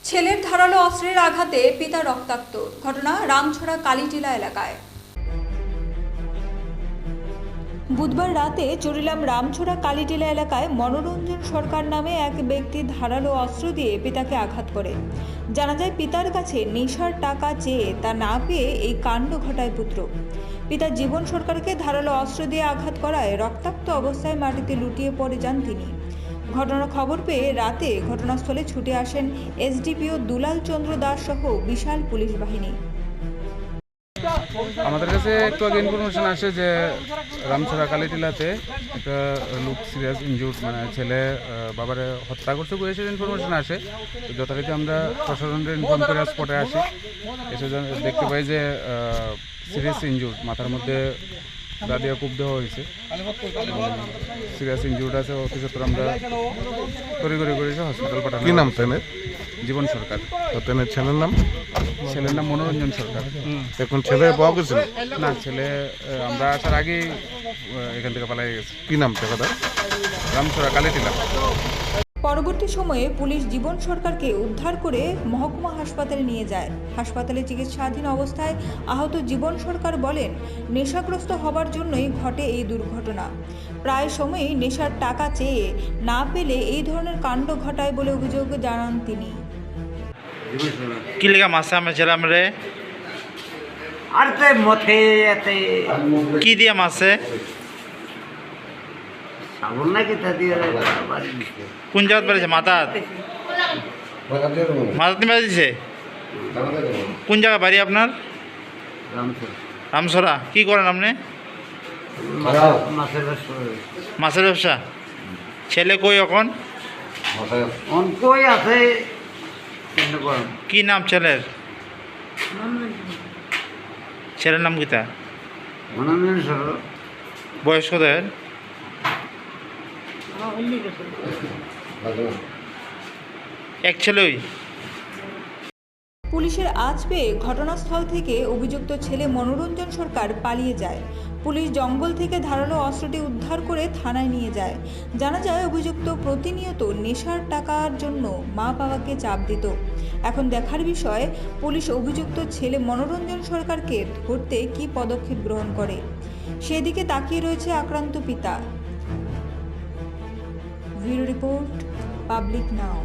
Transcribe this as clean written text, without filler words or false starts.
ছেলের ধারালো অস্ত্রের আঘাতে পিতা রক্তাক্ত। ঘটনা রামছড়া কালীটিলা এলাকায়। বুধবার রাতে চুরিলাম রামছড়া কালীটিলা এলাকায় মনোরঞ্জন সরকার নামে এক ব্যক্তি ধারালো অস্ত্র দিয়ে পিতাকে আঘাত করে। জানা যায় পিতার কাছে নেশার টাকা চেয়ে তা না পেয়ে এই কাণ্ড ঘটায় পুত্র। পিতা জীবন সরকারকে ধারালো অস্ত্র দিয়ে আঘাত করায় রক্তাক্ত অবস্থায় মাটিতে লুটিয়ে পড়ে যান তিনি। ঘটনার খবর পেয়ে রাতে ঘটনাস্থলে ছুটে আসেন এসডিপিও দুলাল চন্দ্র দাস সহ বিশাল পুলিশ বাহিনী। আমাদের কাছে একটু আগে ইনফরমেশন আসে যে রামছড়া কালীটিলাতে একটা লোক সিরিয়াস ইনজুর্ড, মানে ছেলে বাবারে হত্যা করতে বলেছে ইনফরমেশন আসে। তো যথারীতি আমরা প্রশাসনের ইনফর্ম করে স্পটে আসি। এসে দেখতে পাই যে সিরিয়াস ইনজুর্ড, মাথার মধ্যে দা দিয়ে কূপ দেওয়া হয়েছে, সিরিয়াস ইনজুর্ড আছে। অফিসে আমরা তড়িঘড়ি করেছে হসপিটাল পাঠানো। কি নাম তেনের? জীবন সরকার। তো তেনের ছেলের নাম? ছেলের নাম মনোরঞ্জন সরকার। এখন ছেলে পাওয়া গেছিল না, ছেলে আমরা আসার আগেই এখান থেকে পালাই গেছে। কি নাম টাকাটা? রামছড়া কালীটিলা। পরবর্তী সময়ে পুলিশ জীবন সরকারকে উদ্ধার করে মহকুমা হাসপাতালে নিয়ে যায়। হাসপাতালে চিকিৎসাধীন অবস্থায় আহত জীবন সরকার বলেন, নেশাগ্রস্ত হবার জন্যই ঘটে এই দুর্ঘটনা। প্রায় সময়ই নেশার টাকা চেয়ে না পেলে এই ধরনের কাণ্ড ঘটায় বলে অভিযোগ জানান তিনি। কি লেগা মাছে আমরা ছিলাম রে? আর তাই মথে এতে কি দিয়ে মাছে? সাবন নাকি তা দিয়ে বাড়ি দিচ্ছে। কোন জায়গাত বেড়েছে? মাথাত মাথাত বেড়ে দিছে? কোন জায়গা বাড়ি আপনার? রামছড়া। কি করেন আপনি? মাছের ব্যবসা মাছের ব্যবসা। ছেলে কই এখন? অঙ্কই আছে কিন্তু করেন কি নাম ছেলের? ছেলের নাম কিতা? মনোরঞ্জন সরকার। বয়স কত এর? এক ছেলেই। পুলিশের আজ পেয়ে ঘটনাস্থল থেকে অভিযুক্ত ছেলে মনোরঞ্জন সরকার পালিয়ে যায়। পুলিশ জঙ্গল থেকে ধারালো অস্ত্রটি উদ্ধার করে থানায় নিয়ে যায়। জানা যায় অভিযুক্ত প্রতিনিয়ত নেশার টাকার জন্য মা বাবাকে চাপ দিত। এখন দেখার বিষয় পুলিশ অভিযুক্ত ছেলে মনোরঞ্জন সরকারকে ধরতে কী পদক্ষেপ গ্রহণ করে, সেদিকে তাকিয়ে রয়েছে আক্রান্ত পিতা। ব্যুরো রিপোর্ট, পাবলিক নাও।